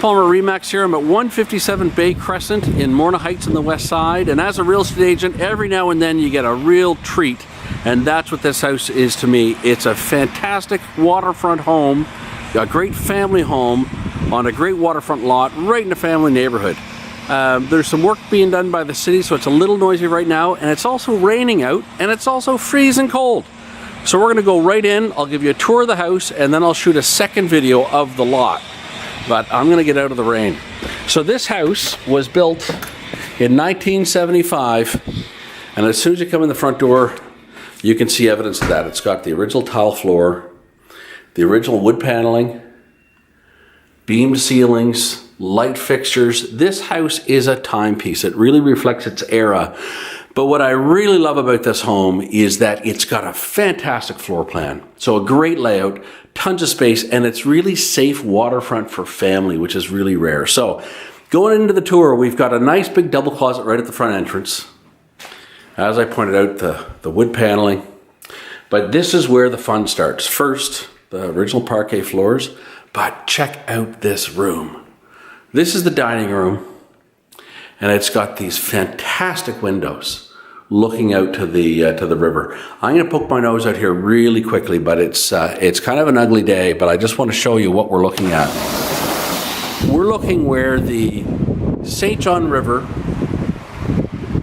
Palmer Remax here. I'm at 157 Bay Crescent in Morna Heights on the west side, and as a real estate agent, every now and then you get a real treat, and that's what this house is to me. It's a fantastic waterfront home, a great family home on a great waterfront lot right in a family neighborhood. There's some work being done by the city, so it's a little noisy right now, and it's also raining out, and it's also freezing cold. So we're gonna go right in, I'll give you a tour of the house, and then I'll shoot a second video of the lot. But I'm gonna get out of the rain. So this house was built in 1975, and as soon as you come in the front door, you can see evidence of that. It's got the original tile floor, the original wood paneling, beam ceilings, light fixtures. This house is a timepiece. It really reflects its era. But what I really love about this home is that it's got a fantastic floor plan. So a great layout, tons of space, and it's really safe waterfront for family, which is really rare. So going into the tour, we've got a nice big double closet right at the front entrance. As I pointed out, the wood paneling. But this is where the fun starts. First, the original parquet floors, but check out this room. This is the dining room. And it's got these fantastic windows looking out to the river. I'm going to poke my nose out here really quickly, but it's kind of an ugly day, but I just want to show you what we're looking at. We're looking where the St. John River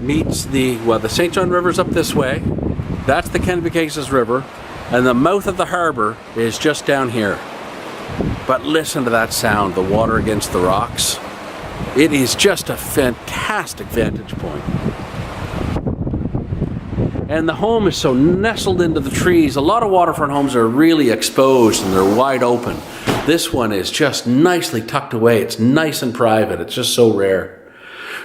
meets the St. John River's up this way. That's the Kennebecasis River, and the mouth of the harbor is just down here. But listen to that sound, the water against the rocks. It is just a fantastic vantage point. And the home is so nestled into the trees. A lot of waterfront homes are really exposed and they're wide open. This one is just nicely tucked away. It's nice and private. It's just so rare.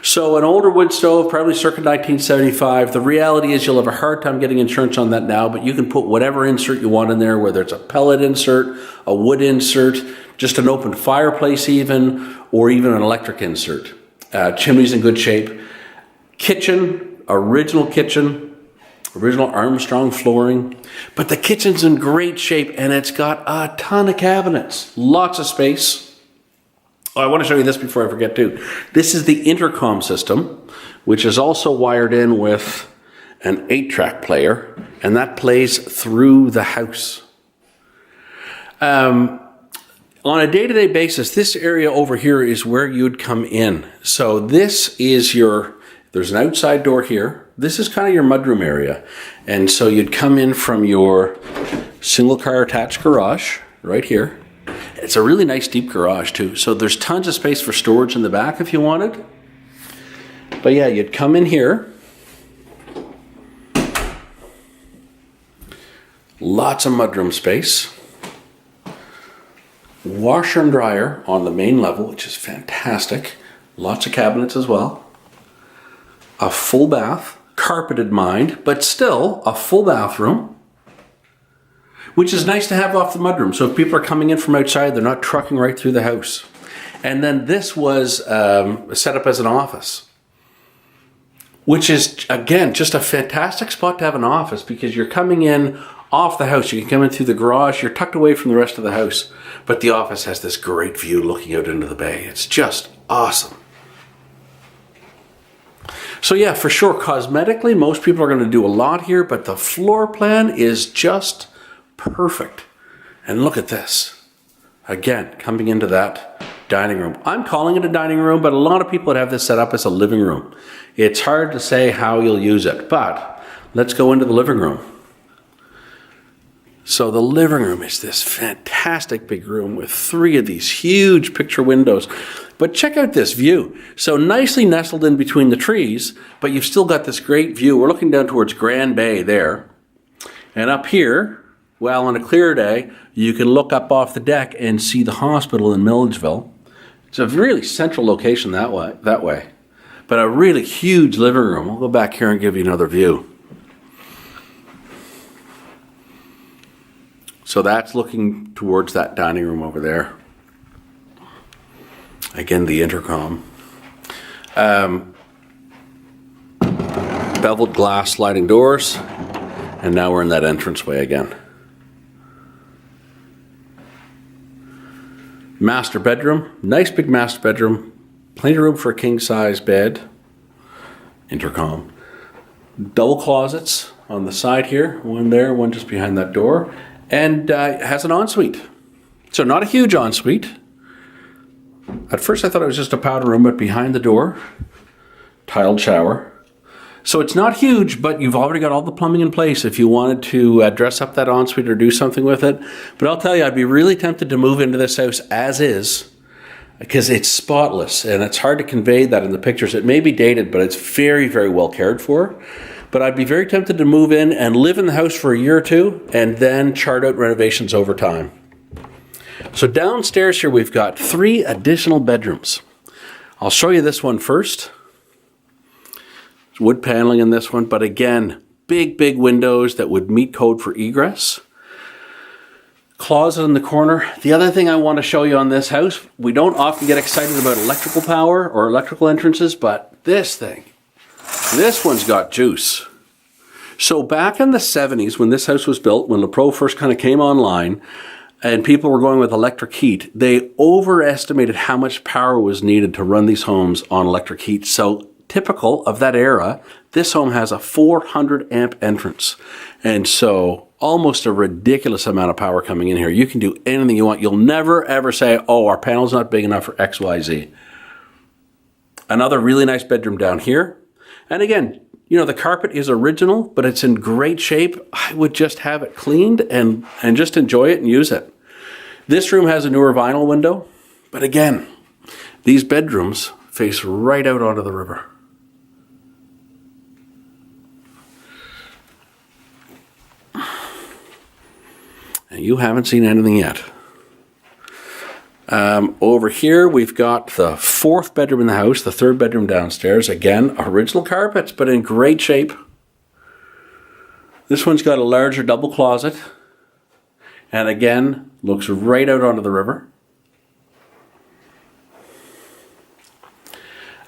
So an older wood stove, probably circa 1975. The reality is you'll have a hard time getting insurance on that now, but you can put whatever insert you want in there, whether it's a pellet insert, a wood insert, just an open fireplace even, or even an electric insert. Chimney's in good shape. Kitchen, original Armstrong flooring. But the kitchen's in great shape and it's got a ton of cabinets. Lots of space. Oh, I want to show you this before I forget too. This is the intercom system, which is also wired in with an 8-track player, and that plays through the house. On a day-to-day basis, this area over here is where you'd come in. So this is there's an outside door here. This is kind of your mudroom area. And so you'd come in from your single car attached garage right here. It's a really nice deep garage too. So there's tons of space for storage in the back if you wanted. But yeah, you'd come in here. Lots of mudroom space. Washer and dryer on the main level, which is fantastic. Lots of cabinets as well. A full bath, carpeted mind, but still a full bathroom, which is nice to have off the mudroom. So if people are coming in from outside, they're not trucking right through the house. And then this was set up as an office, which is, again, just a fantastic spot to have an office because you're coming in off the house. You can come in through the garage. You're tucked away from the rest of the house. But the office has this great view looking out into the bay. It's just awesome. So yeah, for sure, cosmetically, most people are going to do a lot here, but the floor plan is just perfect. And look at this. Again, coming into that dining room. I'm calling it a dining room, but a lot of people would have this set up as a living room. It's hard to say how you'll use it, but let's go into the living room. So the living room is this fantastic big room with 3 of these huge picture windows. But check out this view. So nicely nestled in between the trees, but you've still got this great view. We're looking down towards Grand Bay there. And up here, well, on a clear day, you can look up off the deck and see the hospital in Milledgeville. It's a really central location that way. But a really huge living room. I'll go back here and give you another view. So that's looking towards that dining room over there. Again, the intercom. Beveled glass sliding doors. And now we're in that entranceway again. Master bedroom, nice big master bedroom, plenty of room for a king size bed, intercom, double closets on the side here, one there, one just behind that door, and it has an ensuite. So not a huge ensuite. At first I thought it was just a powder room, but behind the door, tiled shower. So it's not huge, but you've already got all the plumbing in place if you wanted to dress up that ensuite or do something with it. But I'll tell you, I'd be really tempted to move into this house as is, because it's spotless, and it's hard to convey that in the pictures. It may be dated, but it's very, very well cared for. But I'd be very tempted to move in and live in the house for a year or two, and then chart out renovations over time. So downstairs here, we've got 3 additional bedrooms. I'll show you this one first. There's wood paneling in this one, but again, big, big windows that would meet code for egress. Closet in the corner. The other thing I want to show you on this house, we don't often get excited about electrical power or electrical entrances, but this thing, this one's got juice. So back in the 70s, when this house was built, when LaPro first kind of came online, and people were going with electric heat, they overestimated how much power was needed to run these homes on electric heat. So typical of that era, this home has a 400 amp entrance. And so almost a ridiculous amount of power coming in here. You can do anything you want. You'll never ever say, oh, our panel's not big enough for XYZ. Another really nice bedroom down here. And again, you know, the carpet is original, but it's in great shape. I would just have it cleaned and just enjoy it and use it. This room has a newer vinyl window, but again, these bedrooms face right out onto the river. And you haven't seen anything yet. Over here, we've got the 4th bedroom in the house, the 3rd bedroom downstairs. Again, original carpets, but in great shape. This one's got a larger double closet. And again, looks right out onto the river.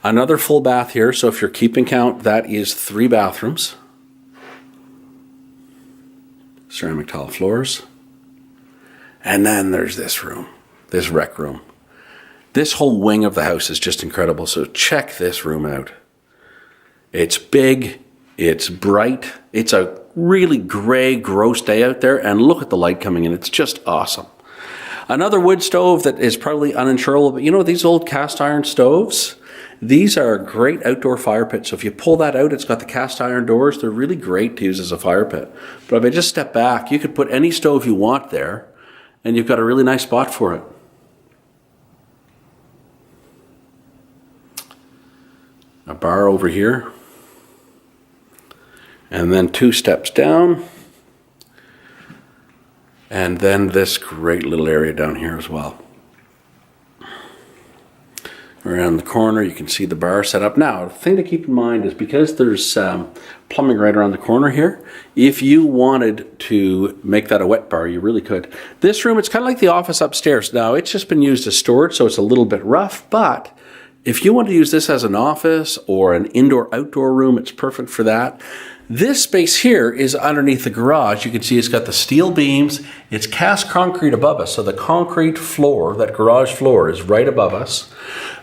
Another full bath here, so if you're keeping count, that is 3 bathrooms. Ceramic tile floors. And then there's this room, this rec room. This whole wing of the house is just incredible, so check this room out. It's big, it's bright, it's a really gray, gross day out there, and look at the light coming in, it's just awesome. Another wood stove that is probably uninsurable, but you know these old cast iron stoves? These are a great outdoor fire pit, so if you pull that out, it's got the cast iron doors, they're really great to use as a fire pit. But if I just step back, you could put any stove you want there, and you've got a really nice spot for it. A bar over here. And then 2 steps down. And then this great little area down here as well. Around the corner, you can see the bar set up. Now, the thing to keep in mind is because there's plumbing right around the corner here, if you wanted to make that a wet bar, you really could. This room, it's kind of like the office upstairs. Now, it's just been used as storage, so it's a little bit rough, but if you want to use this as an office or an indoor-outdoor room, it's perfect for that. This space here is underneath the garage. You can see it's got the steel beams. It's cast concrete above us, so the concrete floor, that garage floor, is right above us.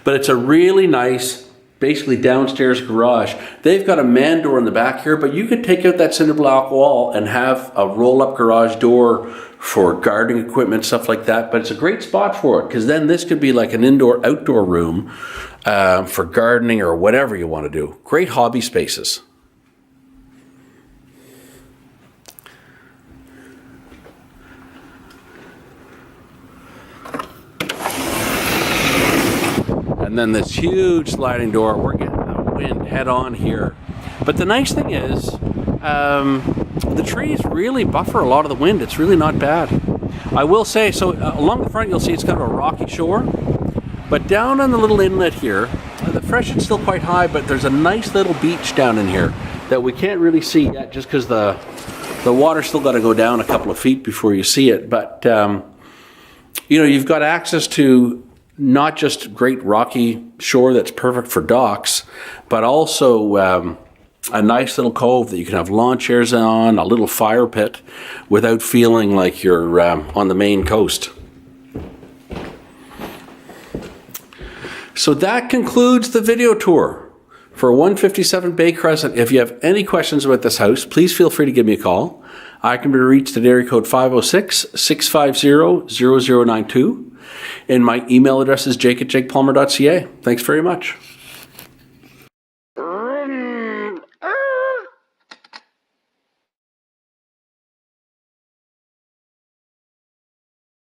But it's a really nice, basically downstairs garage. They've got a man door in the back here, but you could take out that cinder block wall and have a roll-up garage door for gardening equipment, stuff like that. But it's a great spot for it, because then this could be like an indoor-outdoor room for gardening or whatever you want to do. Great hobby spaces. And then this huge sliding door, we're getting the wind head on here. But the nice thing is, the trees really buffer a lot of the wind. It's really not bad. I will say, so along the front you'll see it's kind of a rocky shore. But down on the little inlet here, the freshen's still quite high, but there's a nice little beach down in here that we can't really see yet just because the water's still got to go down a couple of feet before you see it. But, you know, you've got access to not just great rocky shore that's perfect for docks, but also a nice little cove that you can have lawn chairs on, a little fire pit, without feeling like you're on the main coast. So that concludes the video tour for 157 Bay Crescent. If you have any questions about this house, please feel free to give me a call. I can be reached at area code 506-650-0092. And my email address is jake@jakepalmer.ca. Thanks very much.